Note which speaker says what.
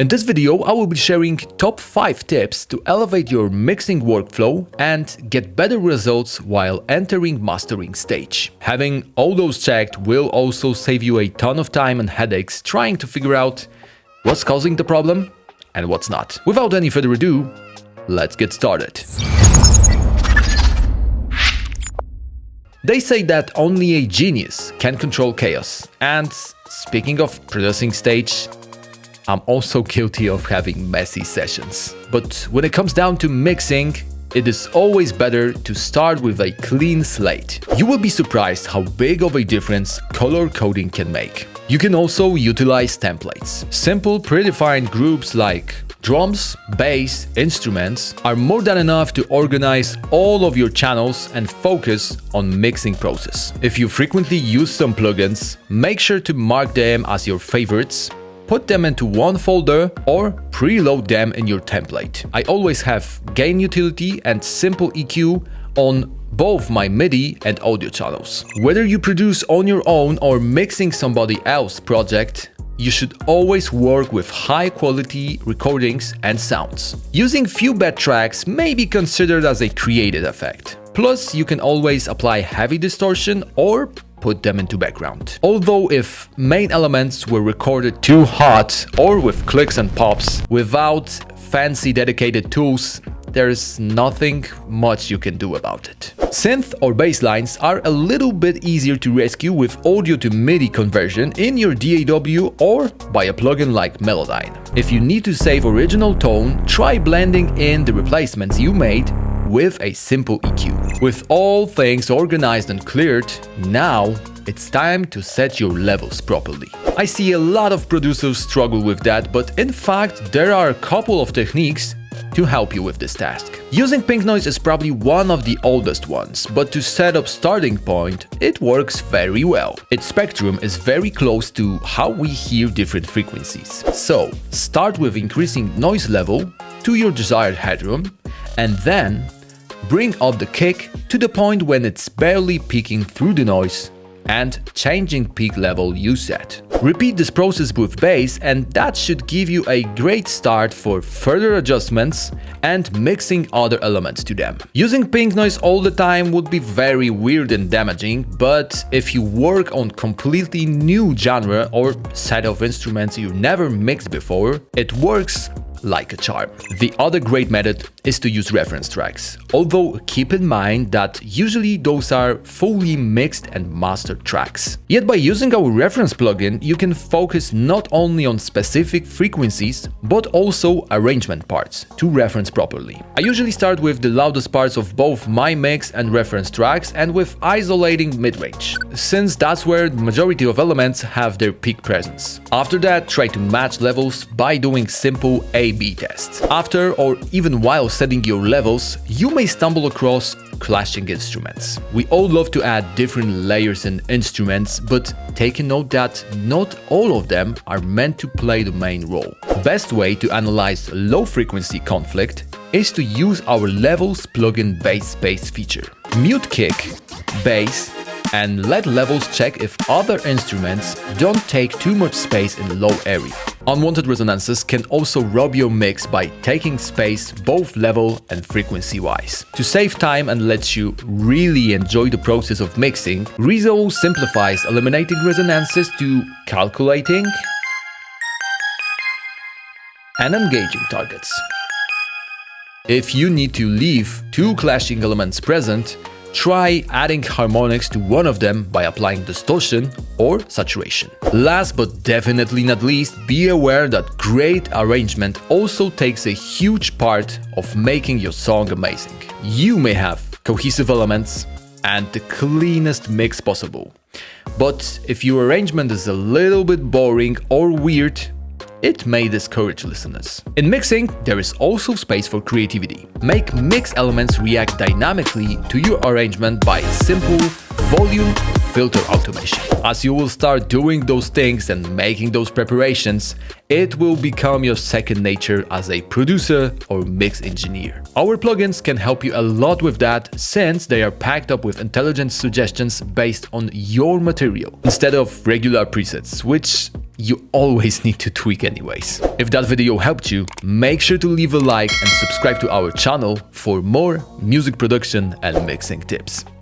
Speaker 1: In this video, I will be sharing top 5 tips to elevate your mixing workflow and get better results while entering mastering stage. Having all those checked will also save you a ton of time and headaches trying to figure out what's causing the problem and what's not. Without any further ado, let's get started. They say that only a genius can control chaos. And speaking of producing stage, I'm also guilty of having messy sessions. But when it comes down to mixing, it is always better to start with a clean slate. You will be surprised how big of a difference color coding can make. You can also utilize templates. Simple predefined groups like drums, bass, instruments are more than enough to organize all of your channels and focus on mixing process. If you frequently use some plugins, make sure to mark them as your favorites, put them into one folder or preload them in your template. I always have gain utility and simple EQ on both my MIDI and audio channels. Whether you produce on your own or mixing somebody else's project, you should always work with high quality recordings and sounds. Using few bad tracks may be considered as a creative effect. Plus, you can always apply heavy distortion or put them into background. Although if main elements were recorded too hot or with clicks and pops without fancy dedicated tools, there's nothing much you can do about it. Synth or bass lines are a little bit easier to rescue with audio to MIDI conversion in your DAW or by a plugin like Melodyne. If you need to save original tone, try blending in the replacements you made with a simple EQ. With all things organized and cleared, now it's time to set your levels properly. I see a lot of producers struggle with that, but in fact there are a couple of techniques to help you with this task. Using pink noise is probably one of the oldest ones, but to set up starting point, it works very well. Its spectrum is very close to how we hear different frequencies. So, start with increasing noise level to your desired headroom, and then bring up the kick to the point when it's barely peeking through the noise and changing peak level you set. Repeat this process with bass and that should give you a great start for further adjustments and mixing other elements to them. Using pink noise all the time would be very weird and damaging, but if you work on completely new genre or set of instruments you never mixed before, it works like a charm. The other great method is to use reference tracks, although keep in mind that usually those are fully mixed and mastered tracks. Yet by using our reference plugin, you can focus not only on specific frequencies, but also arrangement parts to reference properly. I usually start with the loudest parts of both my mix and reference tracks and with isolating mid-range, since that's where the majority of elements have their peak presence. After that, try to match levels by doing simple A/B tests. After or even while setting your levels, you may stumble across clashing instruments. We all love to add different layers in instruments, but take a note that not all of them are meant to play the main role. Best way to analyze low frequency conflict is to use our levels plugin bass space feature. Mute kick, bass, and let levels check if other instruments don't take too much space in the low area. Unwanted resonances can also rob your mix by taking space both level and frequency wise. To save time and let you really enjoy the process of mixing, Rezo simplifies eliminating resonances to calculating and engaging targets. If you need to leave two clashing elements present, try adding harmonics to one of them by applying distortion or saturation. Last but definitely not least, be aware that great arrangement also takes a huge part of making your song amazing. You may have cohesive elements and the cleanest mix possible, but if your arrangement is a little bit boring or weird, it may discourage listeners. In mixing, there is also space for creativity. Make mix elements react dynamically to your arrangement by simple volume filter automation. As you will start doing those things and making those preparations, it will become your second nature as a producer or mix engineer. Our plugins can help you a lot with that, since they are packed up with intelligent suggestions based on your material, instead of regular presets, which you always need to tweak anyways. If that video helped you, make sure to leave a like and subscribe to our channel for more music production and mixing tips.